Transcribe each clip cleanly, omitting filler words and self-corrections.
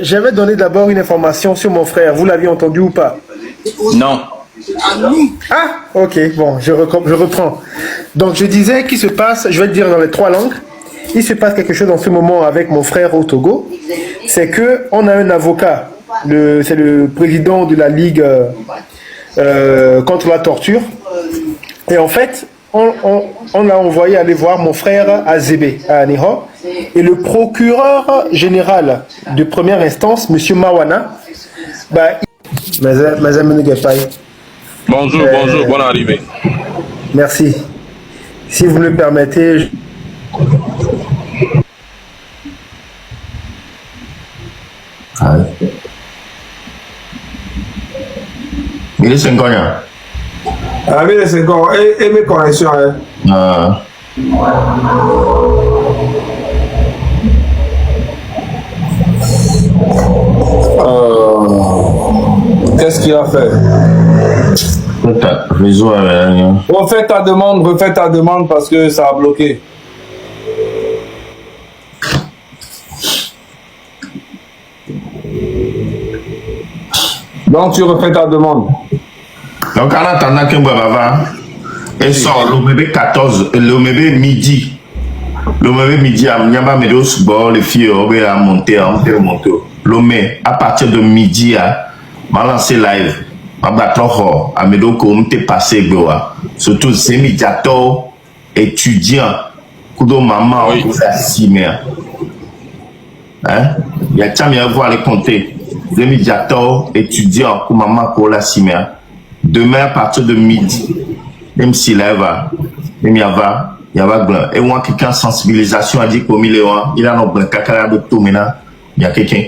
J'avais donné d'abord une information sur mon frère. Vous l'aviez entendu ou pas? Non. Ah, ok, bon, je reprends. Donc, je disais qu'il se passe, je vais te dire dans les 3 langues, il se passe quelque chose en ce moment avec mon frère au Togo. C'est que on a un avocat, c'est le président de la Ligue contre la torture. Et en fait, on l'a envoyé aller voir mon frère à Zébé, à Aniho. Et le procureur général de première instance, M. Mawana, Bonjour, bonjour, bonne arrivée. Merci. Si vous le permettez... Il est 5 ans. Ah, mais c'est encore, et mes corrections. Qu'est-ce qu'il a fait? Refais ta demande parce que ça a bloqué. Donc tu refais ta demande. Donc en attendant que Mbaba et sort l'OMB 14, l'OMB midi. L'OMB midi à Mnyamba Medos, les filles ont monté, l'OMB à partir de midi m'a lancé live. M'a battu à Medoko, on t'est passé Goa. Surtout ces médiateurs étudiants. Kudo maman, on fait simère. Hein? Il y a jamais à voir les compter. Les médiateurs étudiants, pour maman, pour la simère. Demain, à partir de midi, même si là, même il y a blanc. Et moi, quelqu'un sensibilisation a dit qu'au milieu, il a un blanc, caca de tout maintenant, il y a quelqu'un.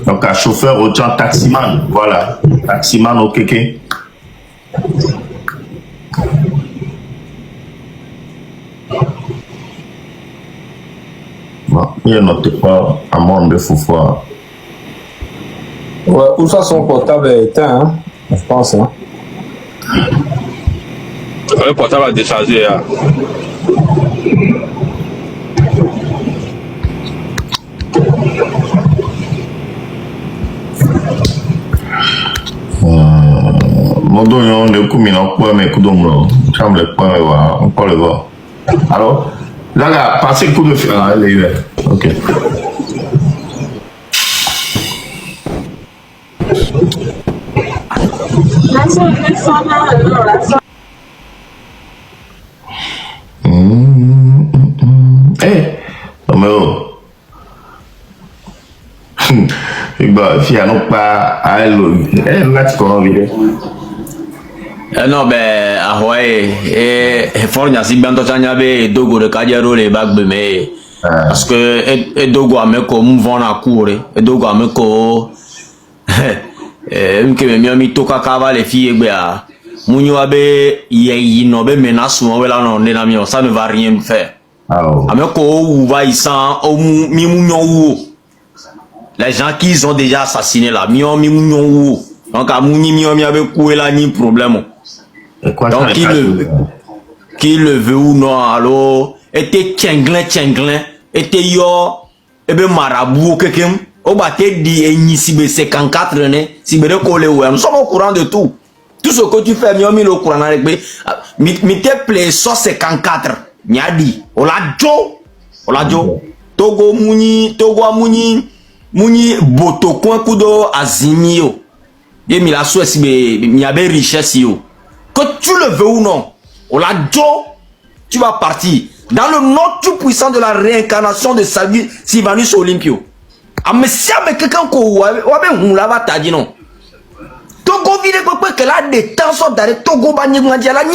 Donc, un chauffeur, autant taximan, voilà, taximan au quelqu'un. Bon, il n'y a pas un monde de foufois. Ouais, où ça son portable est éteint, hein? Je pense, hein. Le portable a déchargé. Mon don, on est comme un point, mais coup d'ombre. Chambre le point, on peut le voir. Alors, là, passez le coup de fer. Ok. Non, ben, et fort nyasi bientôt chanya be dogo de kadiaro le bagbe me parce que et dogo ameko mvon na coure et dogo ameko nke me mi toka kava les filles be a munyo abe yi no be menace mo wela no na mi ça ne va rien faire. Ameko ou va isan o mi munyo ou les gens qui ont déjà assassiné là mi munyo ou donc a munyi mi abe kouela ni problème. Donc qu'il le veut ou non, alors était tchenglin était yo ebe marabout quelqu'un au bâté dit et si be 54 né si be collé ouais nous sommes au courant de tout ce que tu fais mi au courant avec mi te plaît 154 mi a dit olajo Togo muni boto coin kudo azimio et mi la souhaite si be mi a be richesse yo. Que tu le veux ou non, tu vas partir dans le nom tout puissant de la réincarnation de Sylvanus Olympio. Ah mais si quelqu'un ko va t'a dit non. Togo vide que là des temps sont d'arrêt Togo ba ni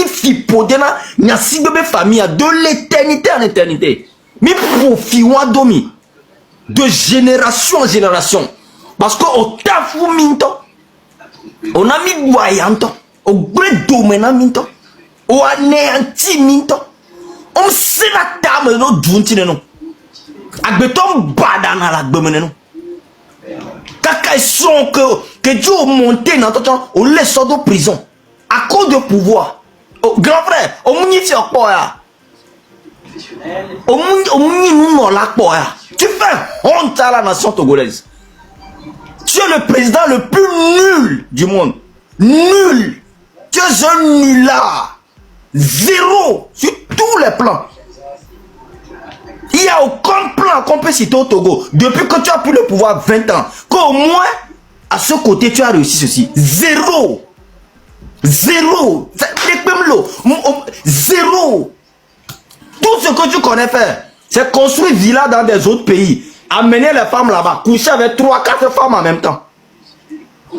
fipodena nya si bébé famille de l'éternité en éternité. Mi profi wa domi de génération en génération parce que au tafou minto on a mis voyanto au vrai domaine minto au anéanti minto on se la table no duntine no agbeton badana la domene no kaka son que Dieu monté dans ton temps on les sort de prison à cause de pouvoir oh, grand frère on munit fi okpo ya Tu fais honte à la nation togolaise. Tu es le président le plus nul du monde. Nul. Tu es un nulard. Zéro sur tous les plans. Il n'y a aucun plan qu'on peut citer au Togo. Depuis que tu as pris le pouvoir 20 ans. Qu'au moins, à ce côté, tu as réussi ceci. Zéro. Zéro. Zéro. Tout ce que tu connais faire, c'est construire villa dans des autres pays. Amener les femmes là-bas, coucher avec 3-4 femmes en même temps.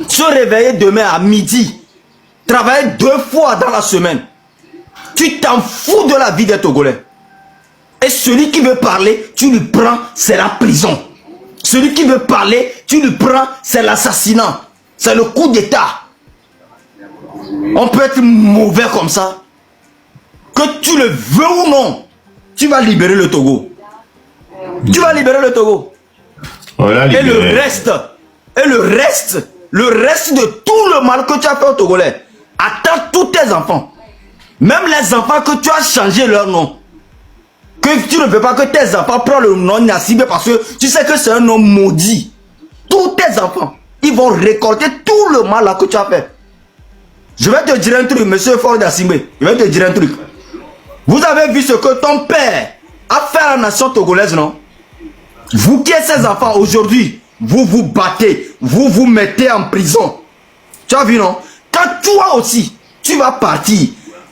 Se réveiller demain à midi. Travailler 2 fois dans la semaine. Tu t'en fous de la vie des Togolais. Et celui qui veut parler, tu lui prends, c'est la prison. Celui qui veut parler, tu lui prends, c'est l'assassinat. C'est le coup d'État. On peut être mauvais comme ça. Que tu le veux ou non, tu vas libérer le Togo. Tu vas libérer le Togo. Et le reste, de tout le mal que tu as fait au Togolais, attends tous tes enfants. Même les enfants que tu as changé leur nom. Que tu ne veux pas que tes enfants prennent le nom Nassibé parce que tu sais que c'est un nom maudit. Tous tes enfants, ils vont récolter tout le mal là que tu as fait. Je vais te dire un truc, monsieur Ford Nassibé. Je vais te dire un truc. Vous avez vu ce que ton père a fait à la nation togolaise, non? Vous qui êtes ses enfants aujourd'hui, vous vous battez, vous vous mettez en prison. Tu as vu, non? Quand toi aussi, tu vas partir,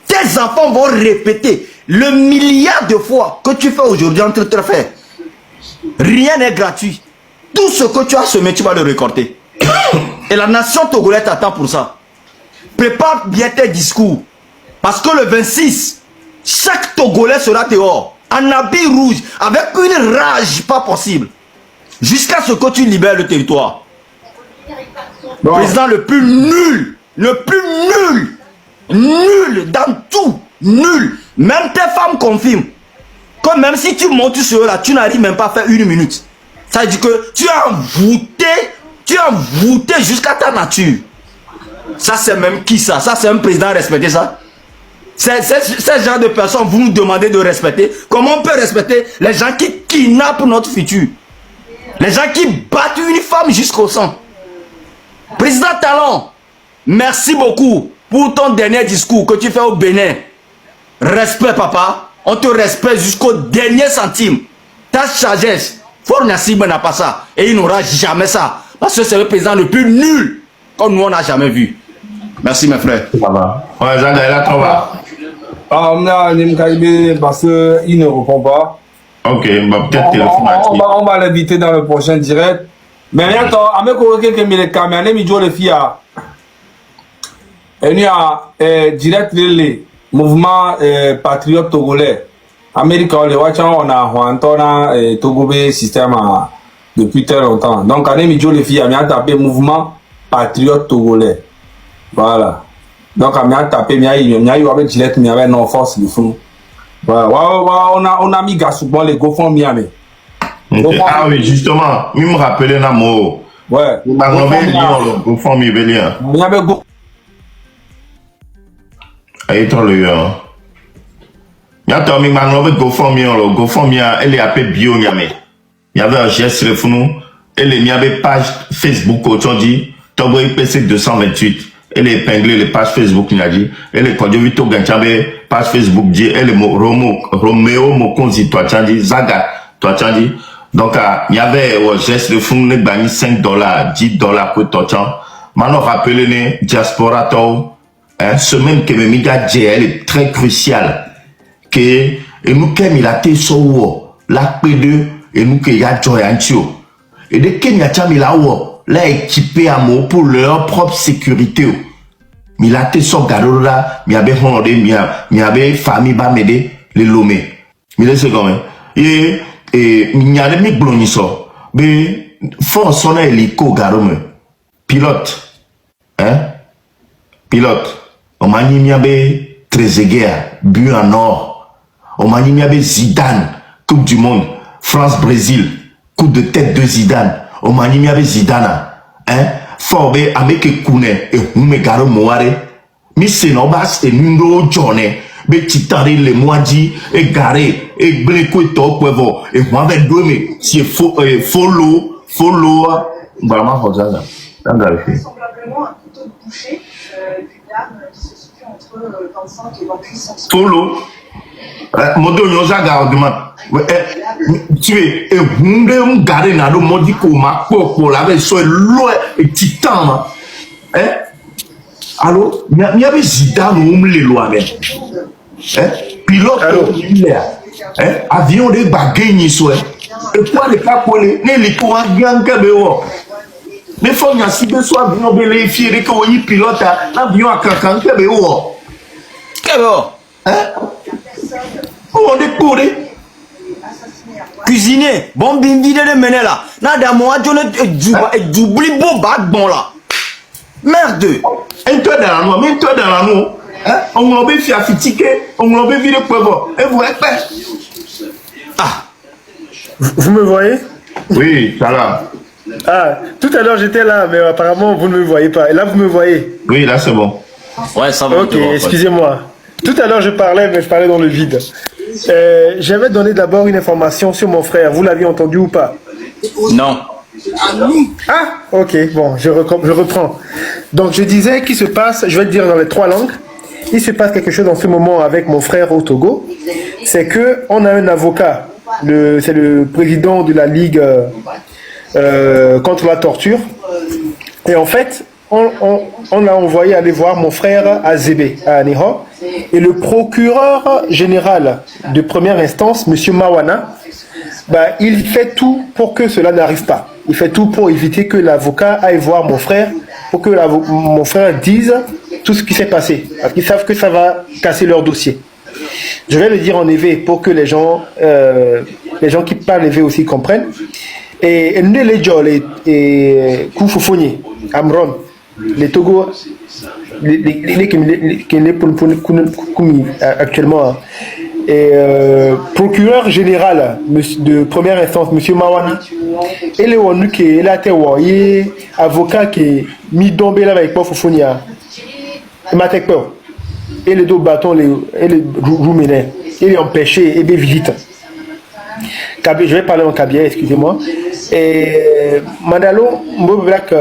tes enfants vont répéter le milliard de fois que tu fais aujourd'hui entre te faire. Rien n'est gratuit. Tout ce que tu as semé, tu vas le récolter. Et la nation togolaise t'attend pour ça. Prépare bien tes discours. Parce que le 26, chaque Togolais sera dehors, en habit rouge, avec une rage pas possible. Jusqu'à ce que tu libères le territoire. Bon. Président le plus nul, nul dans tout, nul. Même tes femmes confirment que même si tu montes sur eux là, tu n'arrives même pas à faire 1 minute. Ça veut dire que tu as envoûté jusqu'à ta nature. Ça c'est même qui ça? Ça c'est un président respecté ça? Ce genre de personnes, vous nous demandez de respecter. Comment on peut respecter les gens qui kidnappent notre futur? Les gens qui battent une femme jusqu'au sang. Président Talon, merci beaucoup pour ton dernier discours que tu fais au Bénin. Respect papa, on te respecte jusqu'au dernier centime. Ta sagesse, Fort Nassib n'a pas ça. Et il n'aura jamais ça. Parce que c'est le président le plus nul comme nous on n'a jamais vu. Merci mes frères. Ça va. Ouais, Zaga, là, toi va. Parce qu'il ne répond pas. Ok, bah peut-être téléphone. On va l'inviter dans le prochain direct. Mais attends, avec quelqu'un qui caméra, il dit les filles. Il y a direct le mouvement patriote togolais. Amérique, on a Togobé système depuis très longtemps. Donc, il y a les filles, il y a tapé mouvement patriote togolais. Voilà. Donc, on a tapé, il y a eu avec Gillette, il y avait non force du fond. Voilà. On a mis Gassouban, les GoFundMe. Ah oui, justement, il me rappelait un mot. Ouais. GoFundMe, il y avait Go. Aïe, ton le yon. Y'a mis GoFundMe, elle est appelée bio, il y avait un geste, il y avait page Facebook, aujourd'hui, Togo IPC 228. Elle est épinglée les pages Facebook, il a dit. Elle est Kodjovito Ganchabe, page Facebook, dit. Elle est Roméo Mokonzi, toi, tu dit. Zaga, toi, tu dit. Donc, il y avait un geste de fond, il a mis $5, $10 pour toi, tu maintenant, rappelez-le, diaspora, semaine que mes médias, elle est très cruciale. Que, et nous, comme il a été sur la P2, et nous, qu'il y a Joyantio. Et dès qu'il y a là équipé à moi pour leur propre sécurité. Mais là, t'es sur garo là, il y avait honte, il y avait famille ba m'aider, les lomé. Mais là, c'est quand même. Et, il y a des mecs blonds, ça. Mais, faut sonner hélico garo me. Pilote. Hein? Pilote. On m'a dit, il y avait Trezeguet, but en or. On m'a dit, il y avait Zidane, Coupe du Monde. France-Brésil, coup de tête de Zidane. O manimi avec Zidane, hein, forbe avec Kune et Hume Garo Moare, mi se no bas et nundo jone, be titari le moadi e garé e breko to kwevo e mave dweme si follow vraiment hozaza tanga fi Probablement un couteau de boucher d'une arme qui se situe entre 25 et 28 cm. follow modo nyoza ga oduma tu es e hunde garé na do modi ko ma ko la be so lo e titan allo mi avait zidane le loi même pilote avion de bagagnes so et quoi les pas collé ne les ko avion ke be wo ne fo nya si be so avion be le fier que yi pilote avion akankan ke be wo on est pourri cuisiner bon bin vide de mener là na da mo ajo ne doubli bon bag bon là merde un toi dans la noix on l'a bien fait affitiquer on l'a bien vu de quoi et vous êtes Vous me voyez? oui ça là Ah, tout à l'heure j'étais là, mais apparemment vous ne me voyez pas. Et là vous me voyez. oui là c'est bon ouais ça va. Ok, excusez-moi. Tout à l'heure je parlais, mais je parlais dans le vide. J'avais donné d'abord une information sur mon frère. Vous l'aviez entendu ou pas? Non. Ah, ok, bon, je reprends. Donc je disais qu'il se passe, je vais le dire dans les 3 langues, il se passe quelque chose en ce moment avec mon frère au Togo. C'est que on a un avocat, c'est le président de la Ligue contre la torture. Et en fait, on l'a envoyé aller voir mon frère à Zébé, à Aniho. Et le procureur général de première instance, M. Mawana, il fait tout pour que cela n'arrive pas. Il fait tout pour éviter que l'avocat aille voir mon frère, pour que mon frère dise tout ce qui s'est passé. Parce qu'ils savent que ça va casser leur dossier. Je vais le dire en éveil pour que les gens qui parlent éveil aussi comprennent. Et les Djol et Koufoufouni, Amron, les Togo, les actuellement, et procureur général de première instance, M. Mawana, et les Wanu qui est là, et avocat qui est mis tombé là avec Koufoufouni, et les deux bâtons, et les rouménais, et les empêchés, et les visites. Je vais parler en kabia, excusez-moi. Et Mandalo, Mbobrak,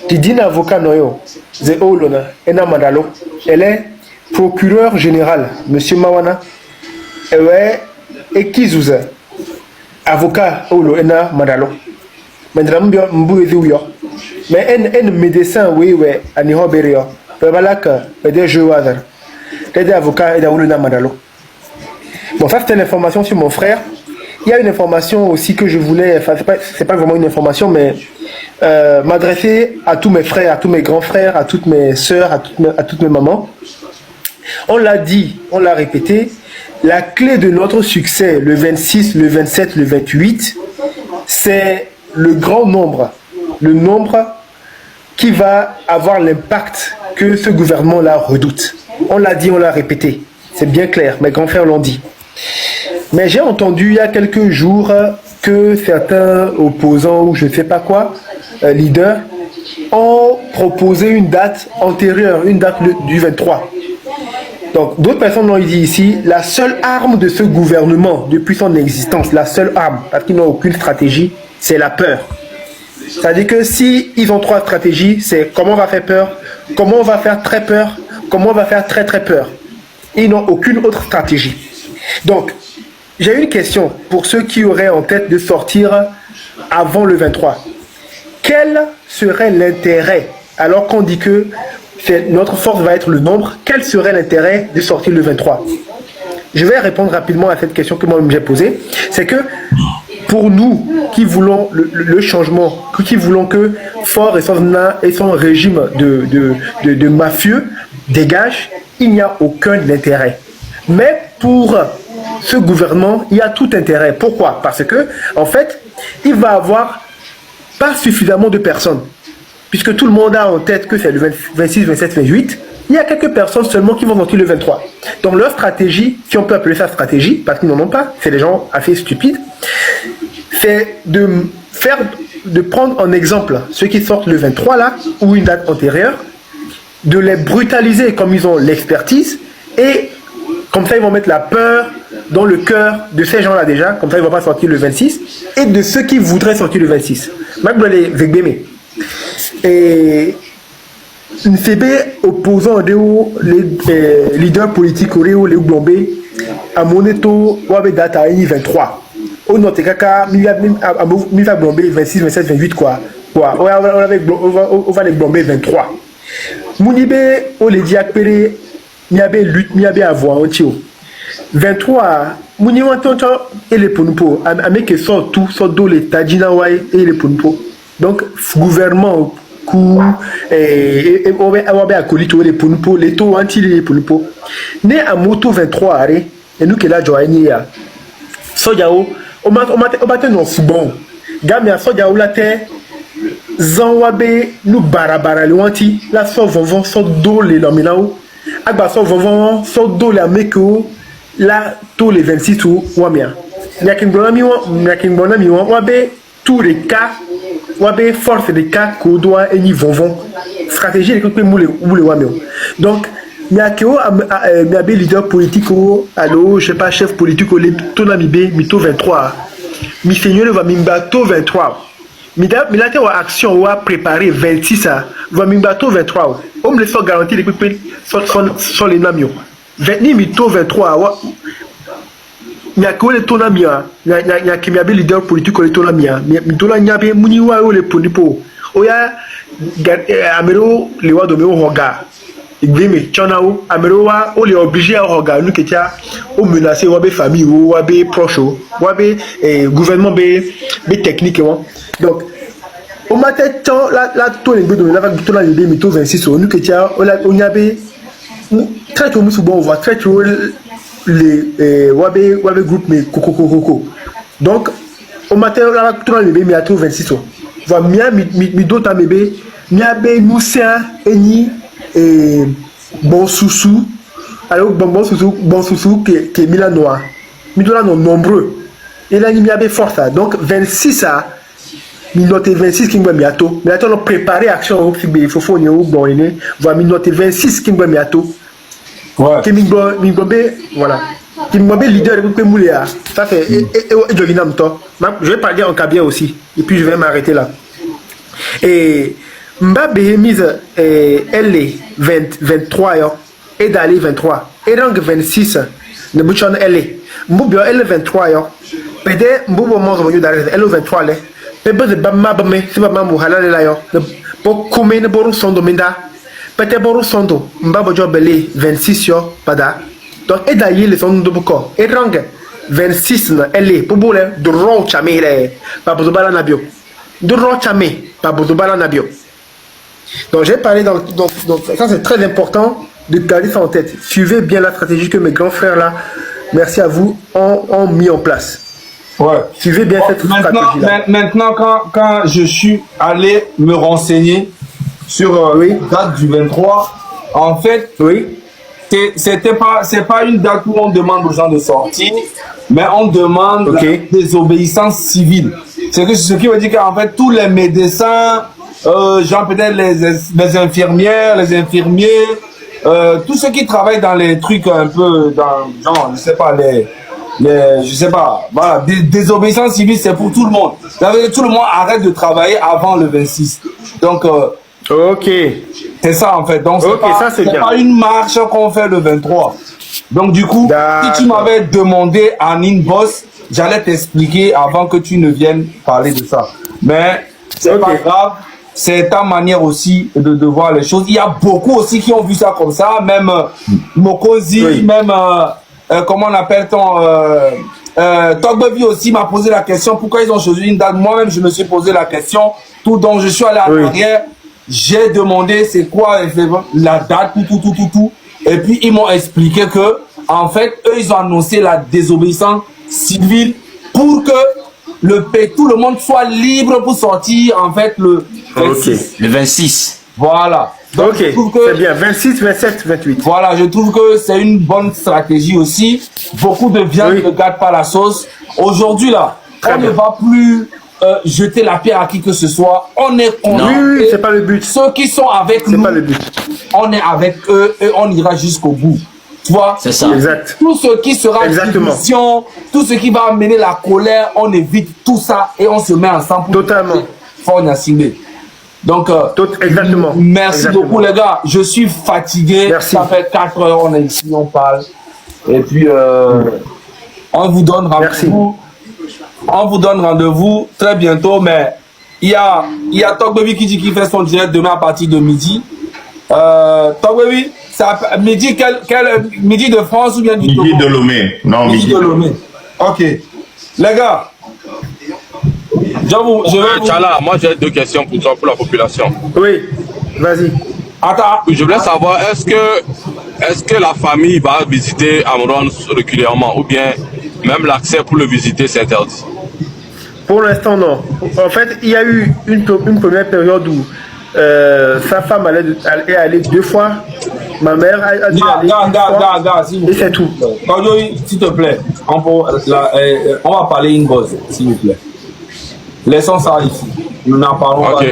qui dit avocat noyo, c'est Olona, et Mandalo, elle est procureur général, Monsieur Mawana, et Kizouza, avocat Olo, et Mandalo. Mais un médecin, oui, à Niho Berio, des jeux des avocats et d'Aoulona Mandalo. Bon, ça c'était l'information sur mon frère. Il y a une information aussi que je voulais, enfin c'est pas vraiment une information, mais m'adresser à tous mes frères, à tous mes grands frères, à toutes mes sœurs, à toutes mes mamans. On l'a dit, on l'a répété, la clé de notre succès, le 26, le 27, le 28, c'est le grand nombre, le nombre qui va avoir l'impact que ce gouvernement-là redoute. On l'a dit, on l'a répété, c'est bien clair, mes grands frères l'ont dit. Mais j'ai entendu il y a quelques jours que certains opposants ou je ne sais pas quoi, leaders, ont proposé une date antérieure, une date du 23. Donc d'autres personnes l'ont dit ici, la seule arme de ce gouvernement depuis son existence, la seule arme, parce qu'ils n'ont aucune stratégie, c'est la peur. C'est-à-dire que si ils ont 3 stratégies, c'est comment on va faire peur, comment on va faire très peur, comment on va faire très très peur. Ils n'ont aucune autre stratégie. Donc, j'ai une question pour ceux qui auraient en tête de sortir avant le 23. Quel serait l'intérêt, alors qu'on dit que notre force va être le nombre, quel serait l'intérêt de sortir le 23? Je vais répondre rapidement à cette question que moi-même j'ai posée. C'est que pour nous qui voulons le changement, qui voulons que Faure et son régime de mafieux dégagent, il n'y a aucun intérêt. Mais pour ce gouvernement, il y a tout intérêt. Pourquoi? Parce que, en fait, il va avoir pas suffisamment de personnes. Puisque tout le monde a en tête que c'est le 26, 27, 28, il y a quelques personnes seulement qui vont sortir le 23. Donc leur stratégie, si on peut appeler ça stratégie, parce qu'ils n'en ont pas, c'est des gens assez stupides, c'est de prendre en exemple ceux qui sortent le 23 là, ou une date antérieure, de les brutaliser comme ils ont l'expertise, et comme ça ils vont mettre la peur dans le cœur de ces gens-là déjà, comme ça ils ne vont pas sortir le 26, et de ceux qui voudraient sortir le 26. Et une CB opposant les leaders politiques les Blombé à Moneto ou data 23. Au note kaka mi va Blombé 26 27 28 quoi. On va les Blombé 23. Mounibe o le diakpere mi abe lutte mi abe avoir un tio. 23 mouni wantonto et les punpo ameke sort tout sort do les tadjina wai et les punpo. Donc gouvernement coup et on va acolito les punpo les taux anti les punpo. Né à moto 23 arrêt et nous que la joanie ya. Sojao o matin non bon. Gamia sojao la terre Zanwabe nous barabara le wanti la so vovon so do le laminao agba so vovon so do la meko la tous les 26 ou wamia nyakin bonami wabe tous les cas wabe force des cas ko doit eni vovon stratégie que moule wamio donc nyakeo miabe leader politique allo je sais pas chef politique le tonamibe mito 23 mi seigneur va mimbato 23 Milate wa action wa préparer 26 à va mimbato 23. On me laisse garantir les pépés sur les namios. 20 mito 23 wa nya ko le tonamia nya kimiabe leader politique le tonamia mitola nyabe muniwa o le ponipo oya amero le wa do me hoga igbeme chonao amero wa o le obligé à hoga nous ketia o menacer wa be famille wa be proche wa be gouvernement be technique. Donc, au matin, la tour est bonne, la vague tour est bonne, 26 nous que tu as, on y avait très tôt, on voit très tôt les Wabe groupe, mais coco. Donc, au matin, la tour est bonne, mais à 26 va mia mi d'autres bébé, mia be Moussa, Eni, et bon sousou, alors bon sousou qui est Milanois, mi doit non nombreux, et là, il y a be force, donc 26 à Minute 26 qui m'a bientôt. Mais attends, on préparer action au Fibé, il faut faire une bonne voilà, minute 26 qui m'a bientôt. Ouais. Qui voilà. Qui m'a leader de Mouléa. Ça fait, je vais parler en cabien aussi. Et puis je vais m'arrêter là. Et Mbabe mise, elle est 23 et d'aller 23. Et donc 26, ne bouchon elle est. Mboubi elle est 23 peut-être Mboubo mange au milieu d'arrêter. Elle est 23 là. Pebe de bama bame si bama mu halale la yo pour combien de boru sondo minda peut-être boru sondo mbabo jo belé 26 yo pada donc et d'ailleurs les sondo boko et rang 26 na elle pour boule de ro chamere pas besoin bala nabio de ro chamé pas besoin bala nabio. Donc j'ai parlé donc ça c'est très important de garder ça en tête. Suivez bien la stratégie que mes grands frères là, merci à vous, ont mis en place. Ouais. Suivez bien cette stratégie-là. Maintenant, quand je suis allé me renseigner sur la date du 23, en fait, c'est pas une date où on demande aux gens de sortir, mais on demande la désobéissance civile. C'est ce qui veut dire qu'en fait, tous les médecins, genre peut-être les infirmières, les infirmiers, tous ceux qui travaillent dans les trucs un peu, dans, genre, je sais pas, je sais pas, voilà, désobéissance civile, c'est pour tout le monde. Tout le monde arrête de travailler avant le 26. Donc, ok. C'est ça en fait. Donc, c'est pas une marche qu'on fait le 23. Donc, du coup, si tu m'avais demandé en inbox, j'allais t'expliquer avant que tu ne viennes parler de ça. Mais, c'est pas grave. C'est ta manière aussi de voir les choses. Il y a beaucoup aussi qui ont vu ça comme ça. Même Mokosi, même... comment on appelle-t-on Togbevi aussi m'a posé la question pourquoi ils ont choisi une date. Moi-même, je me suis posé la question. Tout donc je suis allé en arrière. J'ai demandé c'est quoi la date, tout. Et puis, ils m'ont expliqué que, en fait, eux, ils ont annoncé la désobéissance civile pour que tout le monde soit libre pour sortir, en fait, le 26. Le 26. Voilà. Donc, c'est bien, 26, 27, 28. Voilà, je trouve que c'est une bonne stratégie aussi. Beaucoup de viande ne gâte pas la sauce. Aujourd'hui, là, on ne va plus jeter la pierre à qui que ce soit. On est contre. Oui, c'est pas le but. Ceux qui sont avec nous, C'est pas le but. on est avec eux et on ira jusqu'au bout. Tu vois? C'est ça. Exact. Tout ce qui sera Exactement. division, tout ce qui va amener la colère, on évite tout ça et on se met ensemble pour Totalement. Fort Nyasingbe. Donc, Exactement. merci Exactement. beaucoup les gars. Je suis fatigué. Merci. Ça fait 4 heures, on est ici, on parle. Et puis, on vous donne rendez-vous. On vous donne rendez-vous très bientôt, mais il y a Togbebi qui dit qu'il fait son direct demain à partir de midi. Togbebi, midi, midi de France ou bien du Midi Togo? de Lomé. Non, Midi midi de Lomé. Ok. Les gars, je vais vous... Tchala, moi j'ai 2 questions pour toi, pour la population. Oui, vas-y. Attends. Je voulais savoir, est-ce que la famille va visiter Amron régulièrement ou bien même l'accès pour le visiter c'est interdit? Pour l'instant, non. En fait, il y a eu une première période où sa femme est allée 2 fois. Ma mère a dû aller une fois. Gars, s'il vous Et plaît. c'est tout. Togbebi, s'il te plaît, on va parler une gosse, s'il vous plaît. Laissons ça ici. Nous n'en parlons pas.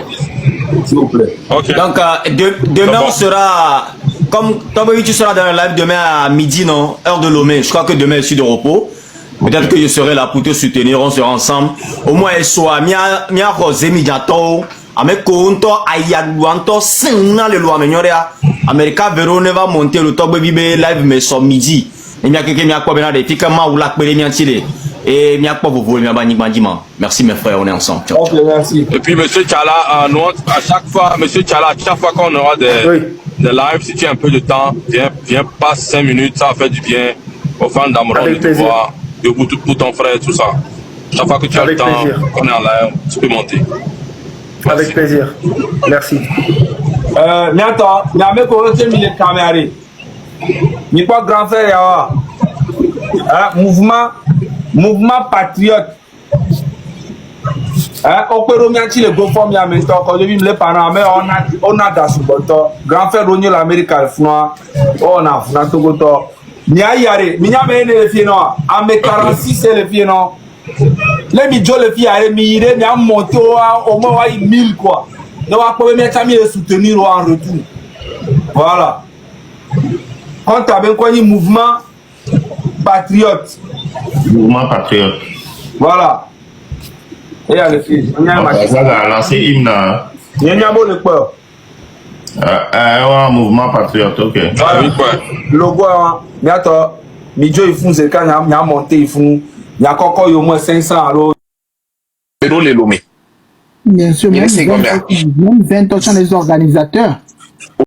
S'il vous plaît. Ok. Donc, demain, on sera, comme Togbebi, tu seras dans le live demain à midi, non? Heure de Lomé. Je crois que demain, je suis de repos. Peut-être que je serai là pour te soutenir, on sera ensemble. Au moins, elle soit, mia rosé, midiato, avec Konto, Ayaguanto, Sina, le loi, Menyoria. America, Verone va monter le Togbebi live, mais sur midi. Et mia quelqu'un, mia quoi, benade, fika-ma, ou la kwele, mia tile. Et mia quoi, vous voulez, mia bani, bandima. Merci, mes frères, on est ensemble. Ciao, Ok, ciao. merci. Et puis Monsieur Tchala, à chaque fois qu'on aura des lives, si tu as un peu de temps, viens passe 5 minutes, ça va faire du bien aux fans d'Amron Avec de te plaisir. voir, pour ton frère, tout ça. Chaque fois que tu as Avec le temps, plaisir. qu'on est en live, tu peux monter. Avec plaisir. Merci. Miato, nyame ko rote mi le kamere. Ni pas grand frère ya. Mouvement patriote. Okpero mianchi le go form ya mento ko le le parents mais on a da suboto. Grand frère Ronyo l'Amérique alfuna. On a funa togoto. Ni ayare, mi nyame ne le fie no. Ame 46 le fie no. Les midjo le fie ayare mi ire mi a monté au moins 1000 quoi. Donc, on va me soutenir en retour. Voilà. On t'a bien connu mouvement patriote. Mouvement patriote. Voilà. Et à les filles. On a lancé hymne. Il y a un beau le peur. Mouvement patriote, ok. Voilà. Oui, quoi. Logo, bientôt. Midjo, ils font, c'est quand il y a monté, ils font. Il y a encore au moins 500 alors. Pero les Lomé. Bien sûr, Il même est 50 20 ans sont les organisateurs.